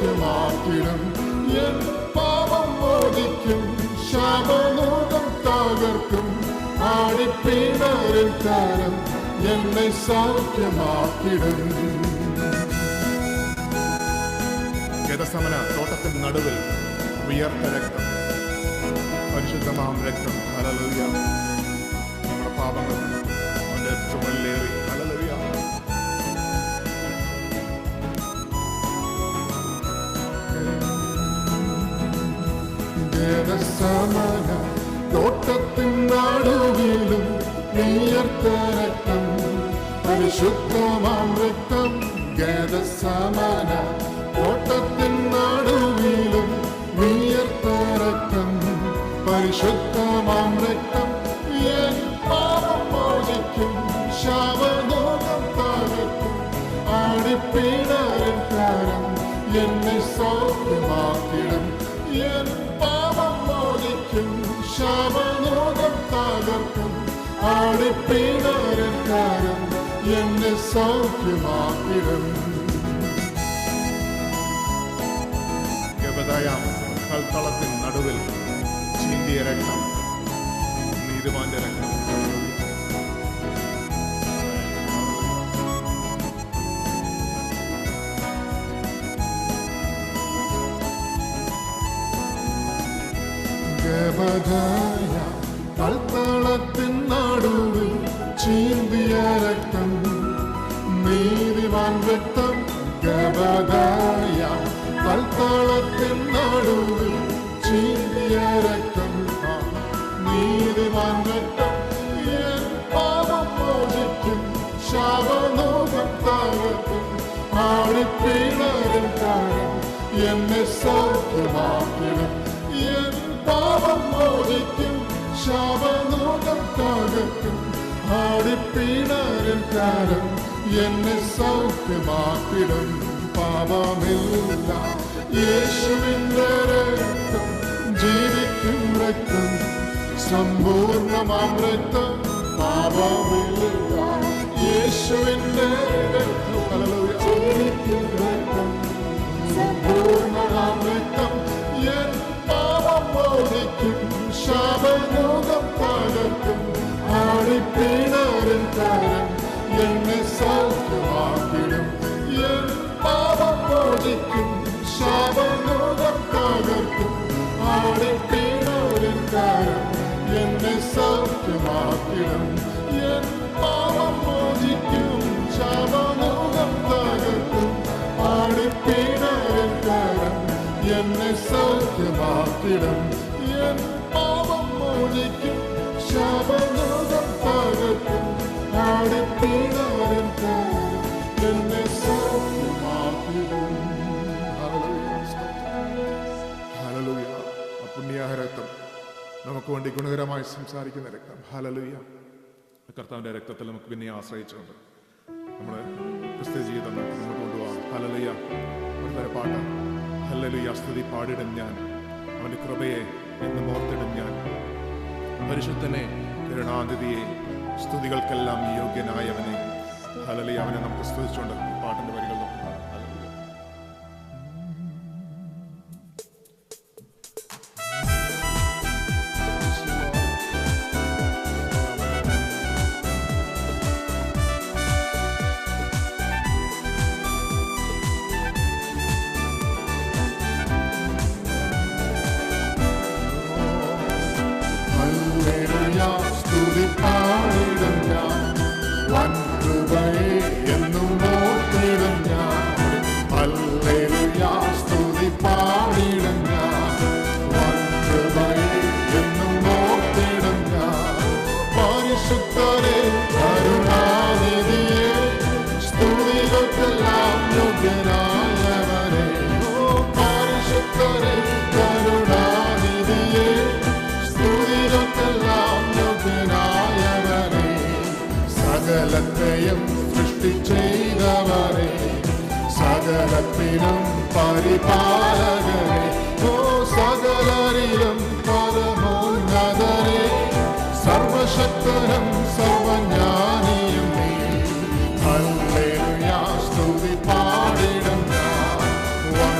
സൗഖ്യമാക്കിടും. N പാപം മോചിക്കും, ശാപമോഹം തകർക്കും. ആടിപ്പിണറിൻ കരം എന്നെ സൗഖ്യമാക്കിടും. ഗതസമന തോട്ടത്തിന് നടുവിൽ ഉയർത്ത രക്തം, പരിശുദ്ധമാം രക്തം. ഹല്ലേലൂയ. നമ്മുടെ പാപങ്ങൾ അവന്റെ ചുമലിലേറി. ഹല്ലേലൂയ. ഗതസമന തോട്ടത്തിൻ നടുവിലും ഉയർത്ത രക്തം, പരിശുദ്ധമാം രക്തം. ഗതസമന തോട്ടത്തിൻ നടുവിലും ഉയർത്ത രക്തം, പരിശുദ്ധമാം രക്തം. എൻ പാപം മോചിക്കും, ശാപമോഹം തകർക്കും. ആടിപ്പിണറിൻ കരം എന്നെ സൗഖ്യമാക്കിടും. എൻ പാപം മോചിക്കും, ശാപമോഹം തകർക്കും. ആടിപ്പിണറിൻ കരം എന്നെ സൗഖ്യമാക്കിടും. ഗബദായാം കൽത്തളത്തിൻ നടുവിൽ ചിന്തിയ രക്തം, നീതിമാന്റെ രക്തം. ഗബദായാം കൽത്തളത്തിൻ നടുവിൽ ചിന്തിയ രക്തം, നീതിമാൻ രക്തം. ഗബദായാം കൽത്തളത്തിൻ നടുവിൽ ചിന്തിയ രക്തം, നീതിമാൻ രക്തം. എൻ പാപം മോചിക്കും, ശാപമോഹം തകർക്കും. ആടിപ്പിണറിൻ കരം എന്നെ സൗഖ്യമാക്കിടും. എൻ പാപം മോചിക്കും, ശാപമോഹം തകർക്കും. ആടിപ്പിണറിൻ കരം എന്നെ സൗഖ്യമാക്കിടും. പാപമില്ല യേശുവിന്റെ രക്തം, ജീവിക്കും രക്തം, സമ്പൂർണ്ണമാം രക്തം. പാപമില്ല യേശുവിന്റെ രക്തം, ജീവിക്കും രക്തം, സമ്പൂർണ്ണമാം രക്തം. എൻ പാപം മോചിക്കും, ശാപമോഹം തകർക്കും. ആടിപ്പിണറിൻ കരം എന്നെ സൗഖ്യമാക്കിടും. എൻ പാപം മോചിക്കും, ശാപമോഹം തകർക്കും. ആടിപ്പിണറിൻ കരം എന്നെ സൗഖ്യമാക്കിടും. എൻ പാപം മോചിക്കും, ശാപമോഹം തകർക്കും. ആടിപ്പിണറിൻ കരം എന്നെ സൗഖ്യമാക്കിടും. എൻ പാപം മോചിക്കും, ശാപമോഹം തകർക്കും. ആടിപ്പിണറിൻ കരം എന്നെ സൗഖ്യമാക്കിടും. ഹല്ലേലൂയ. പുണ്യാഹ രക്തം നമുക്ക് വേണ്ടി ഗുണകരമായി സംസാരിക്കുന്ന രക്തം. ഹല്ലേലൂയ. കർത്താവിന്റെ രക്തത്തിൽ നമുക്ക് പിന്നെ ആശ്രയിച്ചുകൊണ്ട് നമ്മുടെ ക്രിസ്ത്യ ജീവിതം മുന്നോട്ട് കൊണ്ടുപോകാം. ഹല്ലേലൂയ. ഒരു പാട്ട്. ഹല്ലേലൂയ. സ്തുതി പാടിടും ഞാൻ, അവന്റെ കൃപയെ എന്നും ഓർത്തിടും ഞാൻ. പരിശുദ്ധനെ, കരുണാനിധിയെ, സ്തുതികൾക്കെല്ലാം യോഗ്യനായവനെ. ഹല്ലേലൂയ. അവനെ നമുക്ക് സ്തുതിച്ചുകൊണ്ട് പാട്ടിന്റെ വരികൾ നോക്കാം. സ്തുതി പാടിടും ഞാൻ, വൻ കൃപയെ എന്നും ഓർത്തിടും ഞാൻ. ഹല്ലേലൂയ. സ്തുതി പാടിടും ഞാൻ, വൻ കൃപയെ എന്നും ഓർത്തിടും ഞാൻ. പരിശുദ്ധരെ, കരുണാനിധിയെ, സ്തുതികൾക്കെല്ലാം യോഗ്യനായവരെ. പരിശുദ്ധരെ, കരുണാനിധിയെ, സ്തുതികൾക്കെല്ലാം യോഗ്യനായവരെ. സകലത്തെയും സൃഷ്ടി ചെയ്തവരെ, സകലത്തിനും പരിപാലകരെ. ഓ സകലരിലും പരമോന്നതരെ, സർവശക്തനും സർവജ്ഞാനിയും നീ. ഹല്ലേലൂയ. സ്തുതി പാടിടും ഞാൻ, വൻ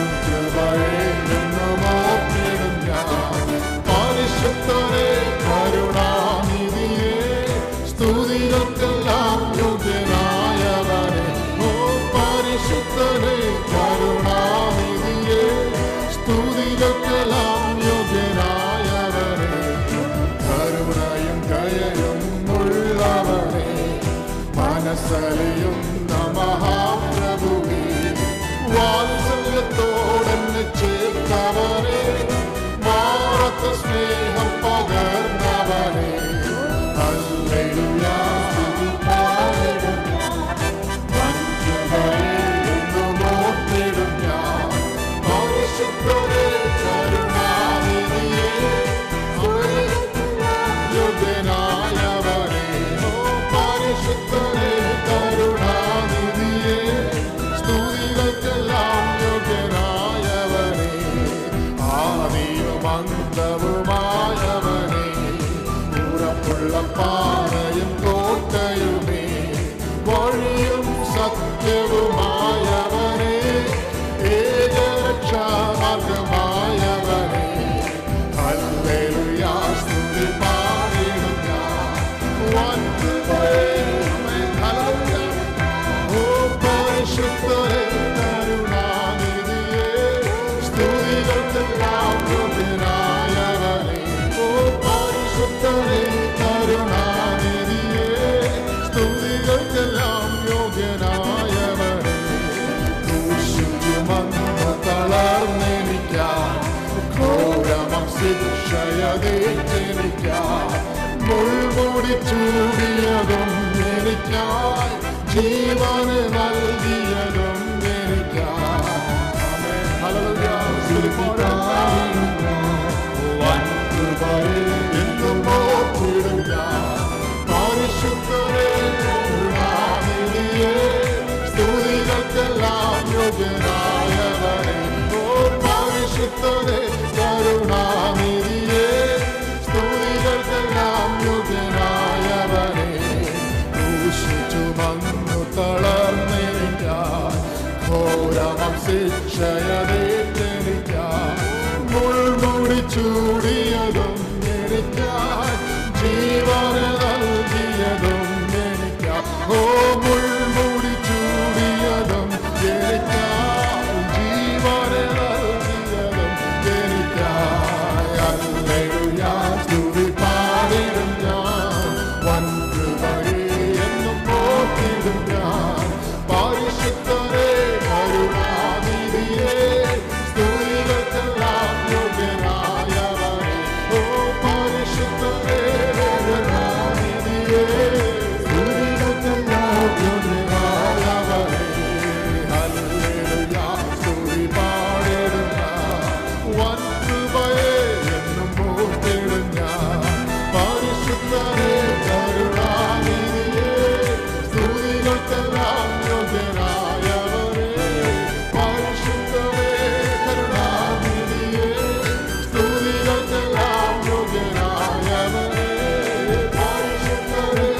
അന്തവുമായവനേ, ഉറപ്പുള്ള പാറയും കോട്ടയുമേ, വഴിയും സത്യവുമായവനേ, ഏകരക്ഷാമാർഗമായവനേ, ഹല്ലേലൂയ സ്തുതി പാടിടും ഞാൻ. പരിശുദ്ധരേ കരുണാനിധിയേ, സ്തുതികൾക്കെല്ലാം യോഗ്യനായവനേ. ഓ പരിശുദ്ധരേ കരുണാനിധിയേ, സ്തുതികൾക്കെല്ലാം യോഗ്യനായവനേ. ക്രൂശിൽ ചുമന്ന് തളർന്നെനിക്കാൻ, ഘോരമം ശിക്ഷയതേറ്റെനിക്കാൻ, മുൾമുടി ചൂടിയതും എനിക്കായി, ജീവന് നൽകിയതും എനിക്കായി. ഹല്ലേലൂയ എന്നും ഓർത്തിടും ഞാൻ. പരിശുദ്ധരേ കരുണാനിധിയേ, സ്തുതികൾക്കെല്ലാം യോഗ്യനായവനേ. ഓ പരിശുദ്ധരേ കരുണാനിധിയേ, സ്തുതികൾക്കെല്ലാം യോഗ്യനായവനേ. ക്രൂശിൽ ചുമന്നു തളർന്നെനിക്കാൻ, ഘോരമം ശിക്ഷയതേറ്റെനിക്കാൻ, മുൾമുടി ചൂടിയതും എനിക്കായി, ജീവന് നൽകിയതും എനിക്കായി. ഓ മുൾമുടി ചൂടിയതും എനിക്കായി, ജീവന് നൽകിയതും എനിക്കായി. ഹല്ലേലൂയ സ്തുതി പാടിടും ഞാൻ. വൻകൃപയെ എന്നും ഓർത്തിടും ഞാൻ. പരിശുദ്ധരേ കരുണാനിധിയേ, സ്തുതികൾക്കെല്ലാം യോഗ്യനായവനേ. ഓ പരിശുദ്ധരേ കരുണാനിധിയേ, സ്തുതികൾക്കെല്ലാം യോഗ്യനായവനേ. ഹല്ലേലൂയ സ്തുതി പാടിടും ഞാൻ. വൻകൃപയെ എന്നും ഓർത്തിടും ഞാൻ. പരിശുദ്ധരേ കരുണാനിധിയേ, സ്തുതികൾക്കെല്ലാം യോഗ്യനായവനേ. പരിശുദ്ധരേ കരുണാനിധിയേ, സ്തുതികൾക്കെല്ലാം യോഗ്യനായവനേ. പരിശുദ്ധരേ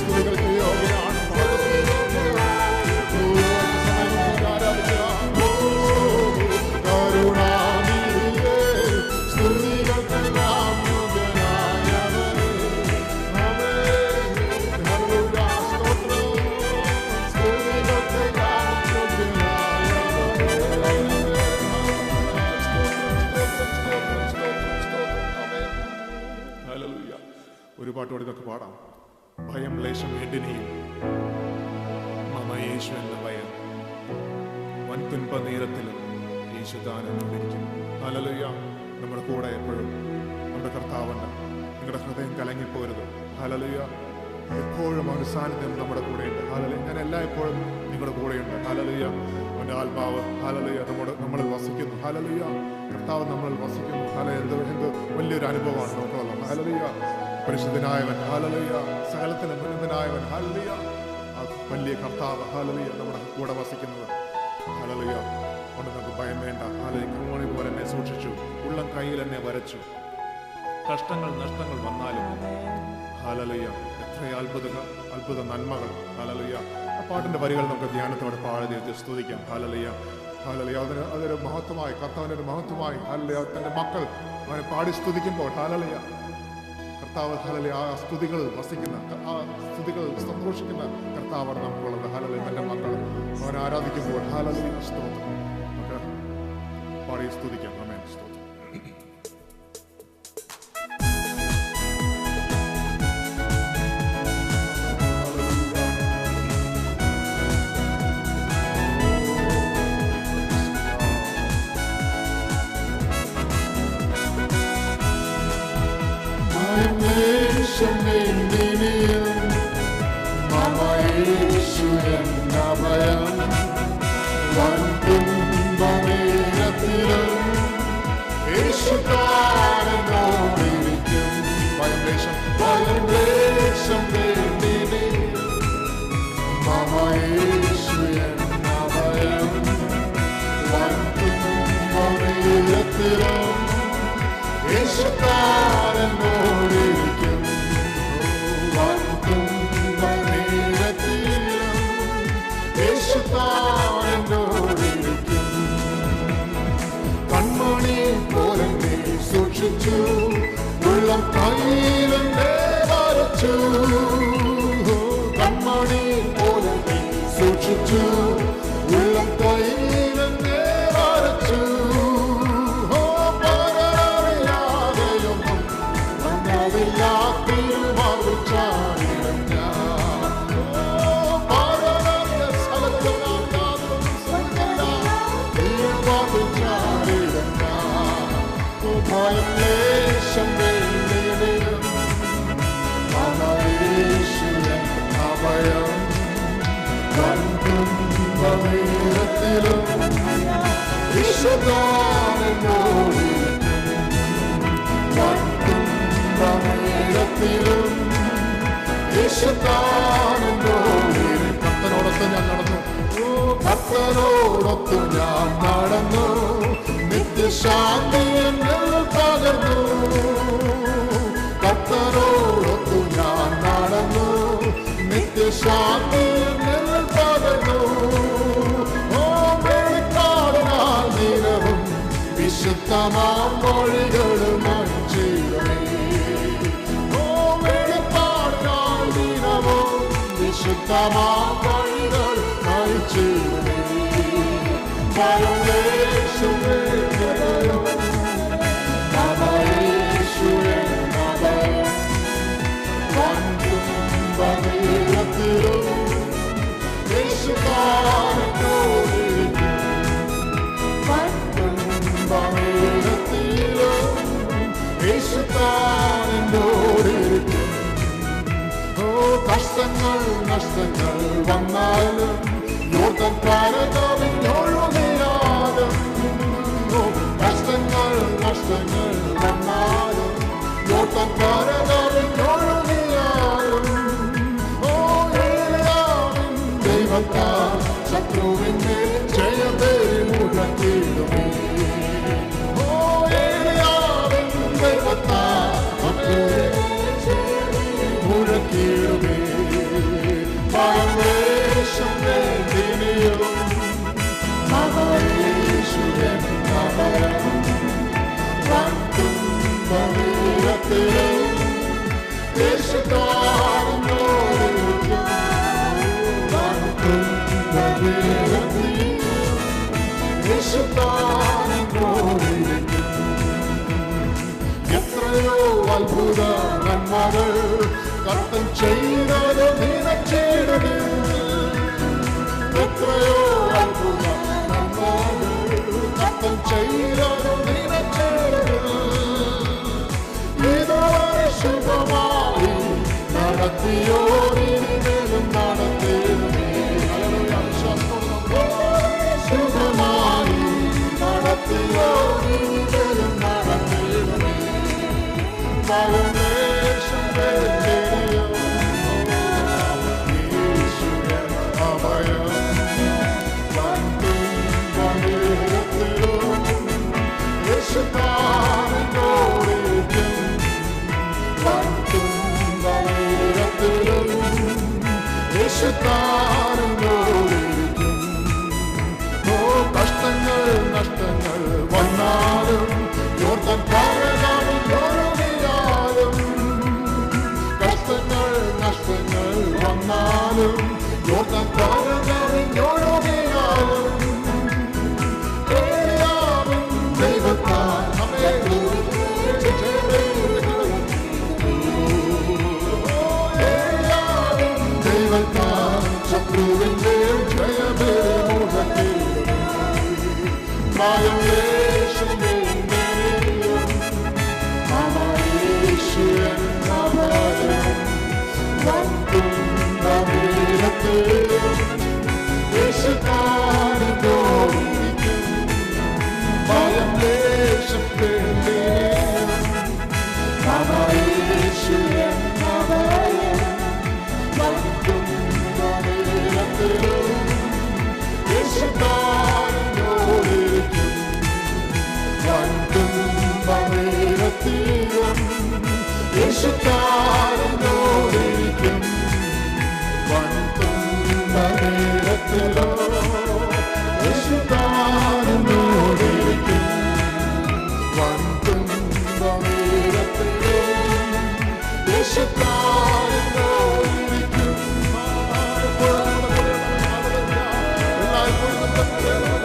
സ്തുതികൾക്ക് യോഗ്യനാണ്. കരുണാനിധിയേ, സ്തുതികൾക്കെല്ലാം യോഗ്യനായവനേ. ഹല്ലേലൂയ സ്തോത്രം. സ്തുതികൾക്കെല്ലാം യോഗ്യനായവനേ. ഹല്ലേലൂയ. ഒരു പാട്ടോടെ ഇതൊക്കെ പാടാം. ഭയം ലേശം എഡിനിയും മമ യേശു എന്ന ഭയം, വൻതുൻപ നേരത്തിലും യേശു താനെന്നിരിക്കും. ഹല്ലേലൂയ. നമ്മുടെ കൂടെ എപ്പോഴും നമ്മുടെ കർത്താവുണ്ട്. നിങ്ങളുടെ ഹൃദയം കലങ്ങിപ്പോരുത്. ഹല്ലേലൂയ. എപ്പോഴും അവൻ്റെ സാന്നിധ്യം നമ്മുടെ കൂടെയുണ്ട്. ഹല്ലേലൂയ. ഞാൻ എല്ലായ്പ്പോഴും നിങ്ങളുടെ കൂടെയുണ്ട്. ഹല്ലേലൂയ. അവൻ്റെ ആത്മാവ് ഹല്ലേലൂയ നമ്മളിൽ വസിക്കുന്നു. ഹല്ലേലൂയ. കർത്താവ് നമ്മളിൽ വസിക്കുന്നു. ഹല്ലേലൂയ. എന്ത് വലിയൊരു അനുഭവമാണ് നമുക്കുള്ളത്. ഹല്ലേലൂയ. പരിശുദ്ധനായവൻ ഹല്ലേലൂയ, സകലത്തിനും ഉന്നതനായവൻ ഹല്ലേലൂയ, ആ വലിയ കർത്താവ് ഹല്ലേലൂയ നമ്മുടെ കൂടെ വസിക്കുന്നത്. ഹല്ലേലൂയ. കൊണ്ട് നമുക്ക് ഭയം വേണ്ട. ഹല്ലേലൂയ. കൃമണി പോലെ എന്നെ സൂക്ഷിച്ചു, ഉള്ളം കയ്യിൽ എന്നെ വരച്ചു. കഷ്ടങ്ങൾ നഷ്ടങ്ങൾ വന്നാലും ഹല്ലേലൂയ, എത്ര അത്ഭുത നന്മകൾ. ഹല്ലേലൂയ. ആ പാട്ടിന്റെ വരികൾ നമുക്ക് ധ്യാനത്തോടെ പാടി സ്തുതിക്കാം. ഹല്ലേലൂയ. ഹല്ലേലൂയ. അതൊരു മഹത്വമായി, കർത്താവിൻ്റെ ഒരു മഹത്വമായി ഹല്ലേലൂയ തൻ്റെ മക്കൾ അവനെ പാടി സ്തുതിക്കുമ്പോൾ ഹല്ലേലൂയ കർത്താവ് ഹല്ലേലൂയ ആ സ്തുതികളിൽ വസിക്കുന്ന, ആ സ്തുതികളിൽ സന്തോഷിക്കുന്ന കർത്താവാണ് നമുക്കുള്ളത്. ഹല്ലേലൂയ. തൻ്റെ മക്കൾ അവനെ ആരാധിക്കുമ്പോൾ ഹല്ലേലൂയ സ്തോത്രം നമുക്ക് പാടി സ്തുതിക്കാം. ആമേൻ. സ്തോത്രം. Mama, യേശുക്കാരനോടിരിക്കും. യേശുക്കാരനോടിരിക്കും. കൺമണി പോലെ നീ സൂക്ഷിച്ചു, ഉള്ളം കയ്യിലെന്നെ വരച്ചു. കൺമണി പോലെ നീ സൂക്ഷിച്ചു, ഉള്ളം കയ്യിലെന്നെ വരച്ചു. പരറിയാതെയൊന്നും മന്നതില്ലാത്തിരുമാറിച്ചാടിടും ഞാൻ. പരറിയ സ്ഥലത്ത് ഇരുമാറിച്ചാടിടും ഞാൻ. ഭയം ലേശം വേണ്ടിയിടും യേശുവൻ അഭയം. ത്തിലും കർത്തനോടൊത്ത് ഞാൻ നടന്നു. കർത്തനോടൊത്തു ഞാൻ നടന്നു, നിത്യശാന്തി എന്നിൽ പകർന്നു. കർത്തനോടൊത്തു ഞാൻ നടന്നു, നിത്യശാന്തി എന്നിൽ പകർന്നു. വിശുദ്ധമാം മൊഴികളുമായി ചേരുമേ. വെളിപ്പാടുകൾ ദിനവും വിശുദ്ധമാം മൊഴികളുമായി ചേരുമേ. യേശുവേ യേശുവേ യേശുക്കാരനോടിരിക്കും. കഷ്ടങ്ങൾ നഷ്ടങ്ങൾ വന്നാലും യോർദാൻ കരകവിഞ്ഞൊഴുകിയാലും. കഷ്ടങ്ങൾ നഷ്ടങ്ങൾ വന്നാലും യോർദാൻ കരകവിഞ്ഞൊഴുകിയാലും. ഏലിയാവിൻ ദൈവത്താൽ ശത്രുവിന്മേൽ ജയമേറി മുഴക്കിടുമേ. മുഴക്കിടുമേ. പരമേശം വേദിനിയും യേശുവൻ അഭയം. തുമ്പമീരത്തിലും യേശുക്കാരനോടിരിക്കും. തുമ്പമീരത്തിലും യേശുക്കാരനോടിരിക്കും. എത്രയോ അത്ഭുത നന്മകൾ കർത്തൻ ചെയ്തത് നിനച്ചിടുമേ. എത്രയോ അത്ഭുത നന്മകൾ കർത്തൻ ചെയ്തത് നിനച്ചിടുമേ. ഇതുവരെ ശുഭമായി നടത്തിയോരിനിമേലും നടത്തിയിടുമേ. ശുഭമായി നടത്തിയോരിനിമേലും നടത്തിയിടുമേ. പരമേശം വേദിനിയും യേശുവൻ അഭയം. തുമ്പമീരത്തിലും യേശുക്കാരനോടിരിക്കും. തുമ്പമീരത്തിലും യേശുക്കാരനോടിരിക്കും. കഷ്ടങ്ങൾ നഷ്ടങ്ങൾ വന്നാലും യോർദാൻ കരകവിഞ്ഞൊഴുകിയാലും. കഷ്ടങ്ങൾ നഷ്ടങ്ങൾ വന്നാലും യോർദാൻ കരകവിഞ്ഞൊഴുകിയാലും. ഏലിയാവിൻ ദൈവത്താൽ ഏലിയാവിൻ ദൈവത്താൽ ശത്രുവിന്റെ ജയമേറി മുഴക്കിടുമേ. യേശുവൻ അഭയം. തുമ്പമീരത്തിലും യേശുക്കാരനോടിരിക്കും. ഭയം ലേശം വേണ്ടിയിടും യേശുവൻ അഭയം. തുമ്പമീരത്തിലും യേശുക്കാരനോടിരിക്കും. യേശുതാനോടിരിക്കും വൻതുമ്പമേലത്തിലും യേശുതാനോടിരിക്കും എല്ലായ്പ്പോഴും